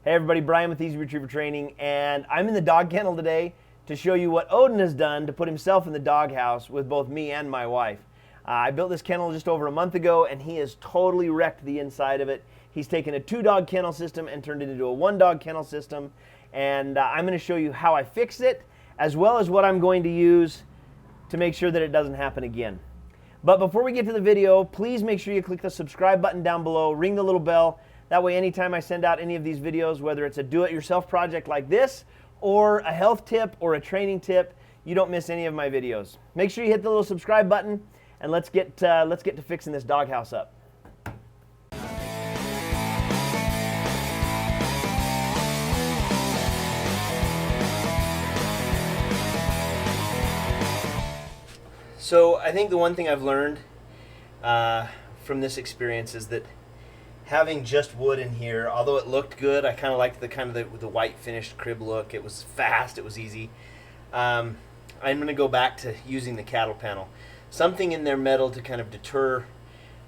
Hey everybody, Brian with Easy Retriever Training, and I'm in the dog kennel today to show you what Odin has done to put himself in the doghouse with both me and my wife. I built this kennel just over a month ago, and he has totally wrecked the inside of it. He's taken a 2-dog kennel system and turned it into a 1-dog kennel system, and I'm going to show you how I fixed it, as well as what I'm going to use to make sure that it doesn't happen again. But before we get to the video, please make sure you click the subscribe button down below, ring the little bell. That way, anytime I send out any of these videos, whether it's a do-it-yourself project like this, or a health tip, or a training tip, you don't miss any of my videos. Make sure you hit the little subscribe button, and let's get to fixing this doghouse up. So I think the one thing I've learned from this experience is that having just wood in here, although it looked good, I kind of liked the white finished crib look. It was fast, it was easy. I'm going to go back to using the cattle panel. Something in their metal to kind of deter,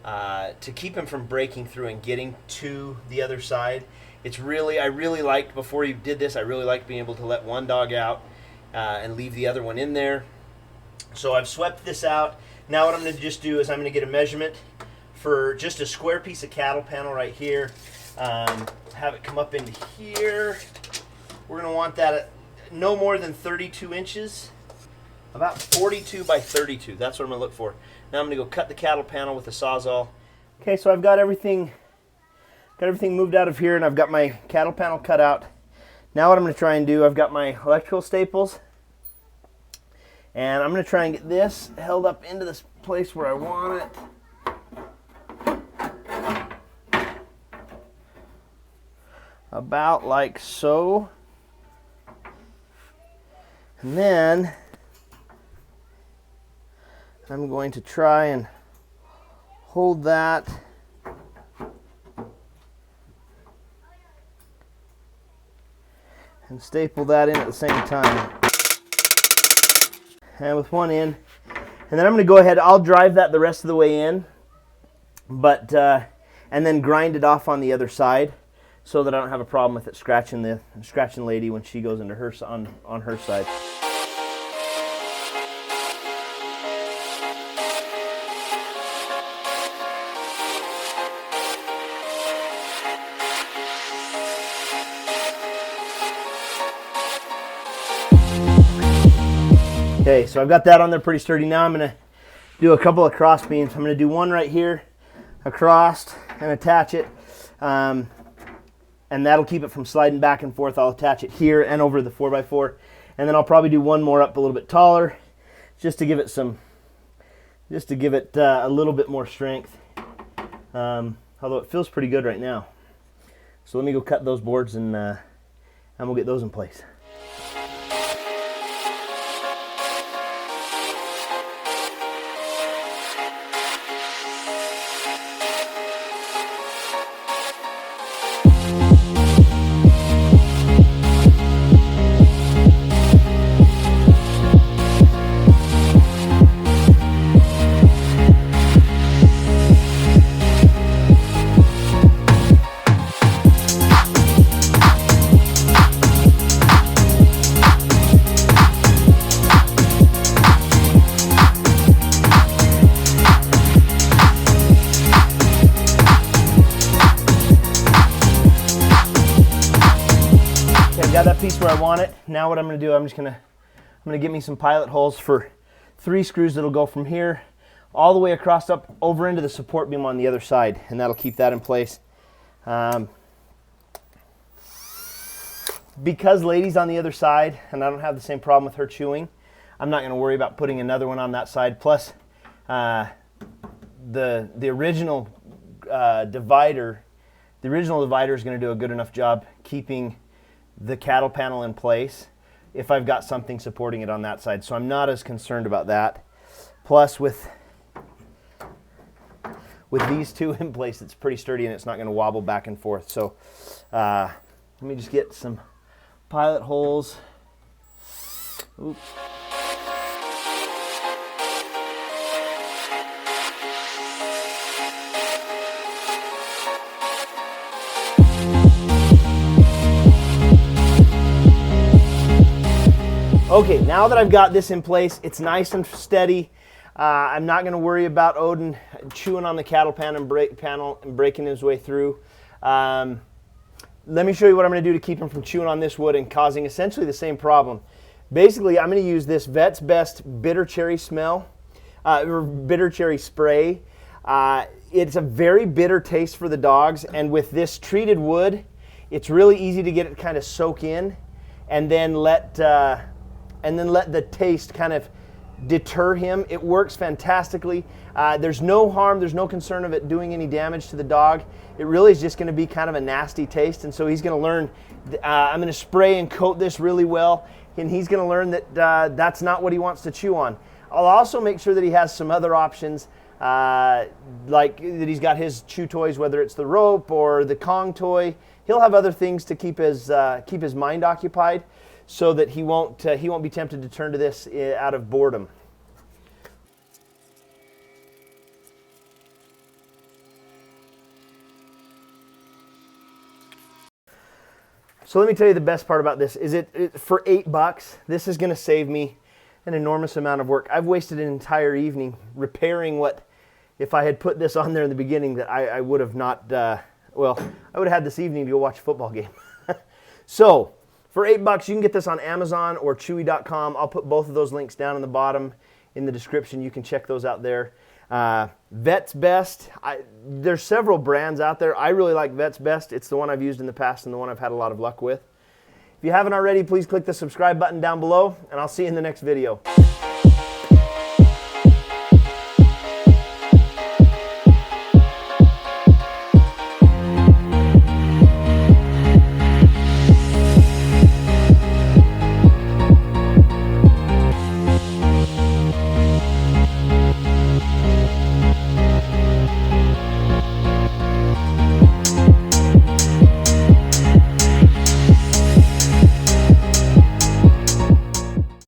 to keep him from breaking through and getting to the other side. I really liked, before you did this, I really liked being able to let one dog out and leave the other one in there. So I've swept this out. Now what I'm going to just do is I'm going to get a measurement for just a square piece of cattle panel right here. Have it come up into here. We're going to want that at no more than 32 inches. About 42 by 32. That's what I'm going to look for. Now I'm going to go cut the cattle panel with a Sawzall. Okay, so I've got everything moved out of here, and I've got my cattle panel cut out. Now what I'm going to try and do, I've got my electrical staples, and I'm going to try and get this held up into this place where I want it. About like so. And then I'm going to try and hold that and staple that in at the same time. And with one in. And then I'm going to go ahead, I'll drive that the rest of the way in, but and then grind it off on the other side, so that I don't have a problem with it scratching lady when she goes into her on her side. Okay, so I've got that on there pretty sturdy. Now I'm going to do a couple of cross beams. I'm going to do one right here across and attach it. And that'll keep it from sliding back and forth. I'll attach it here and over the 4x4, and then I'll probably do one more up a little bit taller, just to give it a little bit more strength. Although it feels pretty good right now. So let me go cut those boards and we'll get those in place. Got that piece where I want it. Now what I'm going to do, I'm going to get me some pilot holes for 3 screws that'll go from here all the way across up over into the support beam on the other side, and that'll keep that in place. Because Lady's on the other side and I don't have the same problem with her chewing, I'm not going to worry about putting another one on that side. Plus the original divider is going to do a good enough job keeping the cattle panel in place if I've got something supporting it on that side. So I'm not as concerned about that. Plus with these two in place, it's pretty sturdy and it's not going to wobble back and forth. So let me just get some pilot holes. Oops. Okay, now that I've got this in place, it's nice and steady. I'm not going to worry about Odin chewing on the cattle panel and breaking his way through. Let me show you what I'm going to do to keep him from chewing on this wood and causing essentially the same problem. Basically, I'm going to use this Vet's Best bitter cherry bitter cherry spray. It's a very bitter taste for the dogs, and with this treated wood, it's really easy to get it kind of soak in, and then let the taste kind of deter him. It works fantastically. There's no harm, there's no concern of it doing any damage to the dog. It really is just going to be kind of a nasty taste, and so he's going to learn. I'm going to spray and coat this really well, and he's going to learn that that's not what he wants to chew on. I'll also make sure that he has some other options, like that he's got his chew toys, whether it's the rope or the Kong toy. He'll have other things to keep his mind occupied, so that he won't be tempted to turn to this out of boredom. So let me tell you the best part about this is for $8, this is going to save me an enormous amount of work. I've wasted an entire evening repairing what, if I had put this on there in the beginning, that I would have not, well, I would have had this evening to go watch a football game. So, for $8, you can get this on Amazon or Chewy.com. I'll put both of those links down in the bottom in the description. You can check those out there. Vet's Best. There's several brands out there. I really like Vet's Best. It's the one I've used in the past and the one I've had a lot of luck with. If you haven't already, please click the subscribe button down below, and I'll see you in the next video.